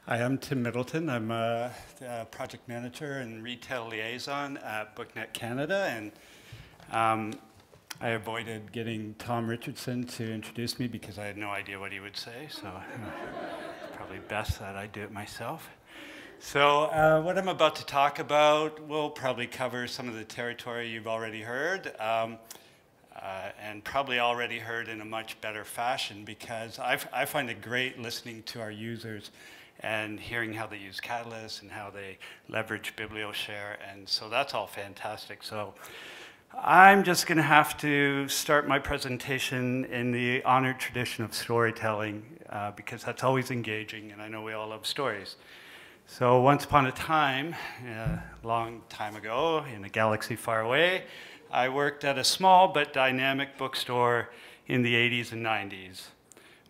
Hi, I'm Tim Middleton. I'm a project manager and retail liaison at BookNet Canada, and I avoided getting Tom Richardson to introduce me because I had no idea what he would say, so it's probably best that I do it myself. So what I'm about to talk about will probably cover some of the territory you've already heard, and probably already heard in a much better fashion, because I find it great listening to our users and hearing how they use Catalyst and how they leverage BiblioShare, and so that's all fantastic. So I'm just going to have to start my presentation in the honored tradition of storytelling, because that's always engaging, and I know we all love stories. So once upon a time, a long time ago, in a galaxy far away, I worked at a small but dynamic bookstore in the 80s and 90s.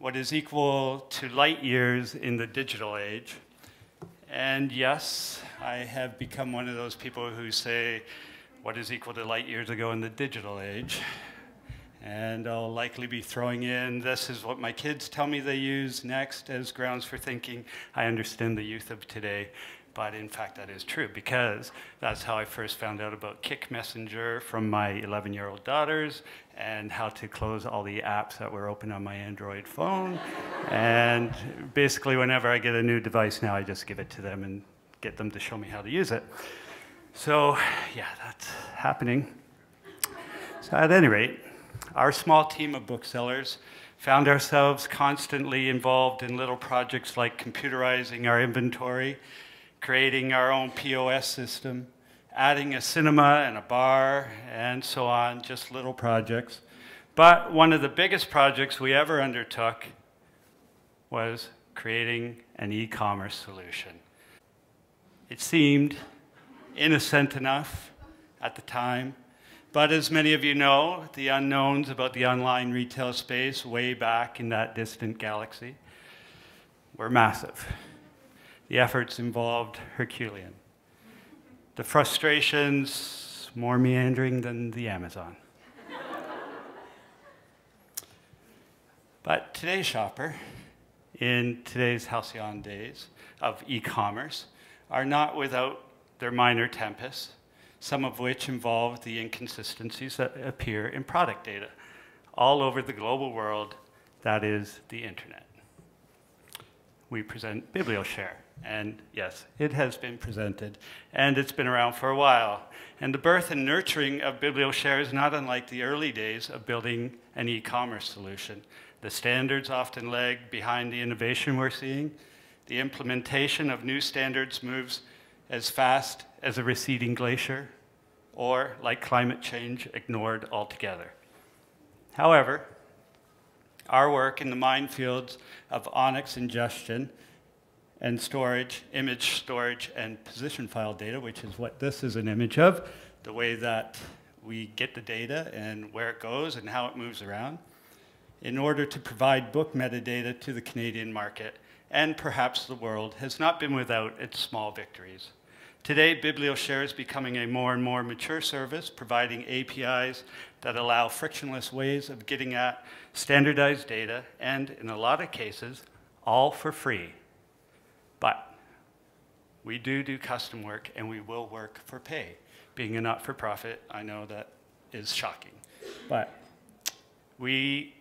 What is equal to light years in the digital age. And yes, I have become one of those people who say, what is equal to light years ago in the digital age? And I'll likely be throwing in, this is what my kids tell me they use next as grounds for thinking I understand the youth of today. But in fact, that is true, because that's how I first found out about Kick Messenger from my 11-year-old daughters, and how to close all the apps that were open on my Android phone. And basically, whenever I get a new device now, I just give it to them and get them to show me how to use it. So yeah, that's happening. So at any rate, our small team of booksellers found ourselves constantly involved in little projects like computerizing our inventory, creating our own POS system, adding a cinema and a bar, and so on, just little projects. But one of the biggest projects we ever undertook was creating an e-commerce solution. It seemed innocent enough at the time, but as many of you know, the unknowns about the online retail space way back in that distant galaxy were massive. The efforts involved Herculean. The frustrations more meandering than the Amazon. But today's shopper, in today's halcyon days of e-commerce, are not without their minor tempests, some of which involve the inconsistencies that appear in product data all over the global world, that is the internet. We present BiblioShare. And yes, it has been presented, and it's been around for a while. And the birth and nurturing of BiblioShare is not unlike the early days of building an e-commerce solution. The standards often lag behind the innovation we're seeing. The implementation of new standards moves as fast as a receding glacier, or, like climate change, ignored altogether. However, our work in the minefields of ONIX ingestion and storage, image storage, and position file data, which is what this is an image of, the way that we get the data and where it goes and how it moves around, in order to provide book metadata to the Canadian market and perhaps the world, has not been without its small victories. Today, BiblioShare is becoming a more and more mature service, providing APIs that allow frictionless ways of getting at standardized data, and in a lot of cases, all for free. But we do custom work, and we will work for pay. Being a not-for-profit, I know that is shocking. But we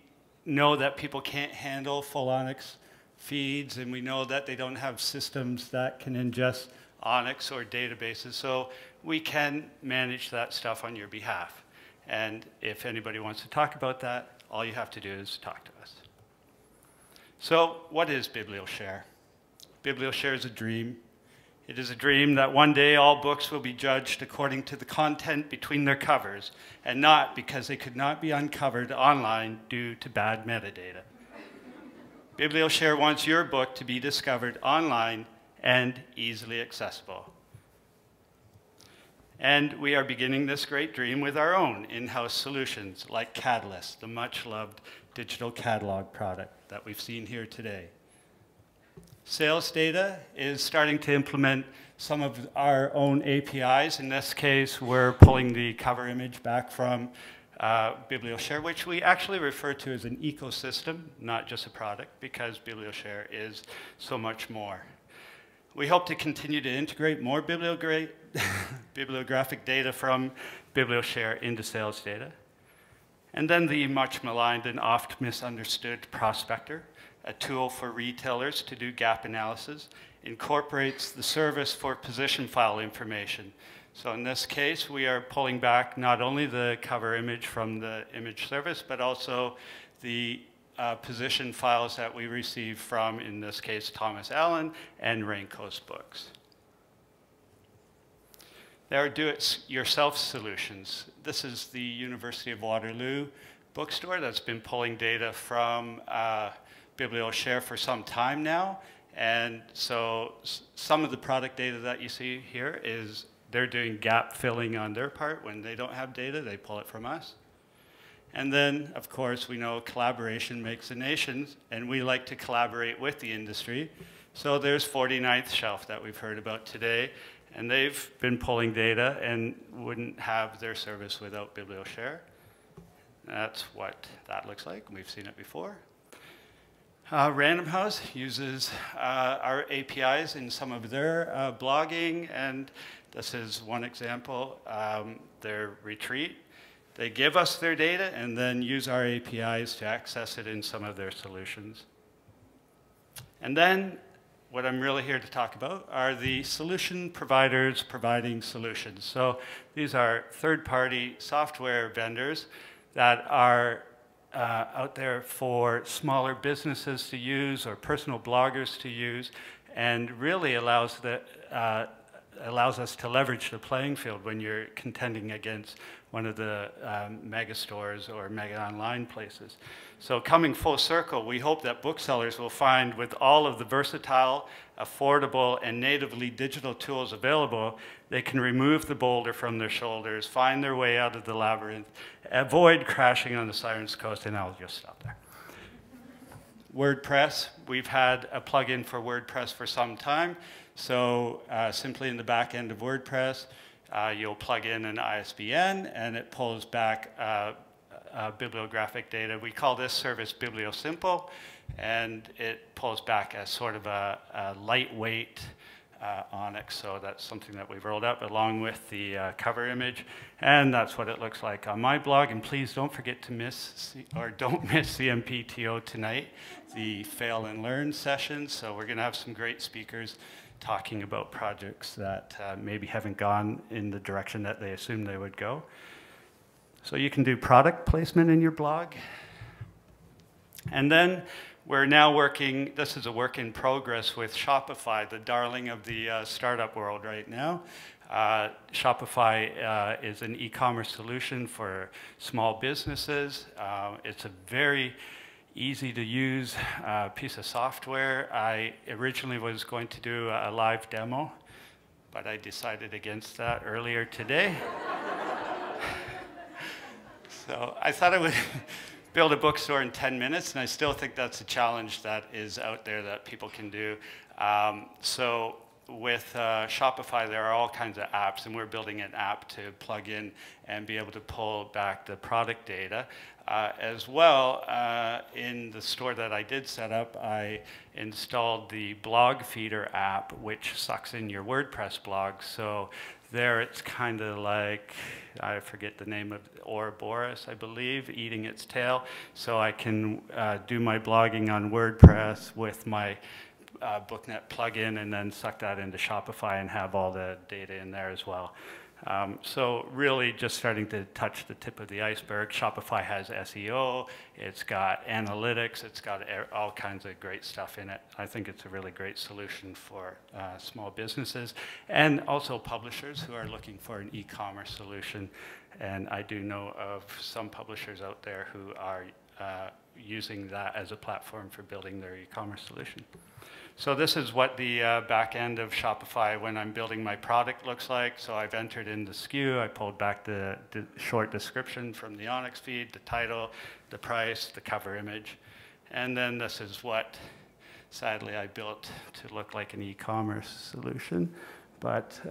know that people can't handle full ONIX feeds, and we know that they don't have systems that can ingest ONIX or databases, so we can manage that stuff on your behalf. And if anybody wants to talk about that, all you have to do is talk to us. So what is BiblioShare? BiblioShare is a dream. It is a dream that one day all books will be judged according to the content between their covers, and not because they could not be uncovered online due to bad metadata. BiblioShare wants your book to be discovered online and easily accessible. And we are beginning this great dream with our own in-house solutions, like Catalyst, the much-loved digital catalog product that we've seen here today. Sales data is starting to implement some of our own APIs. In this case, we're pulling the cover image back from BiblioShare, which we actually refer to as an ecosystem, not just a product, because BiblioShare is so much more. We hope to continue to integrate more bibliographic data from BiblioShare into sales data. And then the much maligned and oft misunderstood Prospector, a tool for retailers to do gap analysis, incorporates the service for position file information. So in this case, we are pulling back not only the cover image from the image service, but also the position files that we receive from, in this case, Thomas Allen and Raincoast Books. There are do-it-yourself solutions. This is the University of Waterloo bookstore that's been pulling data from BiblioShare for some time now. And so some of the product data that you see here is they're doing gap filling on their part. When they don't have data, they pull it from us. And then, of course, we know collaboration makes a nation, and we like to collaborate with the industry. So there's 49th Shelf that we've heard about today, and they've been pulling data and wouldn't have their service without BiblioShare. That's what that looks like. We've seen it before. Random House uses our APIs in some of their blogging, and this is one example, their retreat. They give us their data and then use our APIs to access it in some of their solutions. And then what I'm really here to talk about are the solution providers providing solutions. So these are third-party software vendors that are out there for smaller businesses to use or personal bloggers to use, and really allows us to leverage the playing field when you're contending against one of the mega stores or mega online places. So coming full circle, we hope that booksellers will find, with all of the versatile, affordable, and natively digital tools available, they can remove the boulder from their shoulders, find their way out of the labyrinth, avoid crashing on the Siren's Coast, and I'll just stop there. WordPress, we've had a plugin for WordPress for some time. So simply in the back end of WordPress, you'll plug in an ISBN, and it pulls back bibliographic data. We call this service BiblioSimple, and it pulls back as sort of a lightweight Onyx. So that's something that we've rolled out along with the cover image, and that's what it looks like on my blog. And please don't forget to don't miss CMPTO tonight, the Fail and Learn session. So we're going to have some great speakers talking about projects that maybe haven't gone in the direction that they assumed they would go. So you can do product placement in your blog. And then we're now working, this is a work in progress with Shopify, the darling of the startup world right now. Shopify is an e-commerce solution for small businesses. It's a very easy to use piece of software. I originally was going to do a live demo, but I decided against that earlier today. So I thought I would build a bookstore in 10 minutes, and I still think that's a challenge that is out there that people can do. So with Shopify, there are all kinds of apps, and we're building an app to plug in and be able to pull back the product data. As well, in the store that I did set up, I installed the blog feeder app, which sucks in your WordPress blog. So there it's kind of like, I forget the name of Ouroboros, I believe, eating its tail. So I can do my blogging on WordPress with my BookNet plugin and then suck that into Shopify and have all the data in there as well. So really just starting to touch the tip of the iceberg. Shopify has SEO, it's got analytics, it's got all kinds of great stuff in it. I think it's a really great solution for small businesses and also publishers who are looking for an e-commerce solution. And I do know of some publishers out there who are using that as a platform for building their e-commerce solution. So this is what the back end of Shopify when I'm building my product looks like. So I've entered in the SKU, I pulled back the short description from the Onyx feed, the title, the price, the cover image. And then this is what, sadly, I built to look like an e-commerce solution. But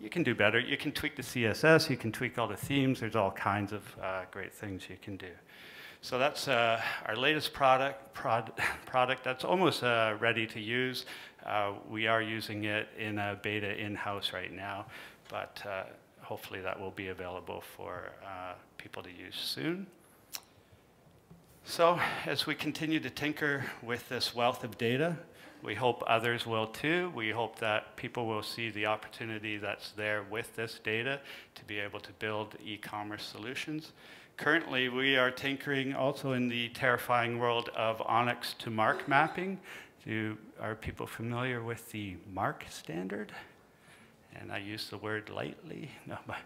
you can do better. You can tweak the CSS, you can tweak all the themes. There's all kinds of great things you can do. So that's our latest product that's almost ready to use. We are using it in a beta in-house right now, but hopefully that will be available for people to use soon. So as we continue to tinker with this wealth of data, we hope others will too. We hope that people will see the opportunity that's there with this data to be able to build e-commerce solutions. Currently, we are tinkering also in the terrifying world of Onyx to MARC mapping. Are people familiar with the MARC standard? And I use the word lightly. No, but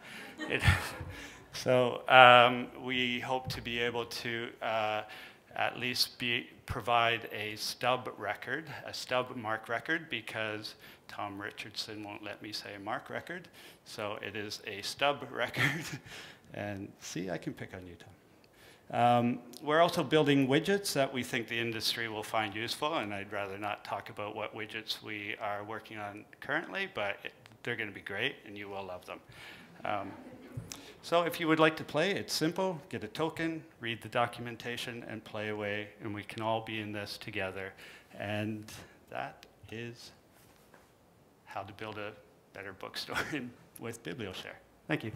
so we hope to be able to at least provide a stub record, a stub MARC record, because Tom Richardson won't let me say MARC record. So it is a stub record. And see, I can pick on you, Tom. We're also building widgets that we think the industry will find useful, and I'd rather not talk about what widgets we are working on currently, but they're going to be great, and you will love them. So if you would like to play, it's simple. Get a token, read the documentation, and play away, and we can all be in this together. And that is how to build a better bookstore with BiblioShare. Thank you.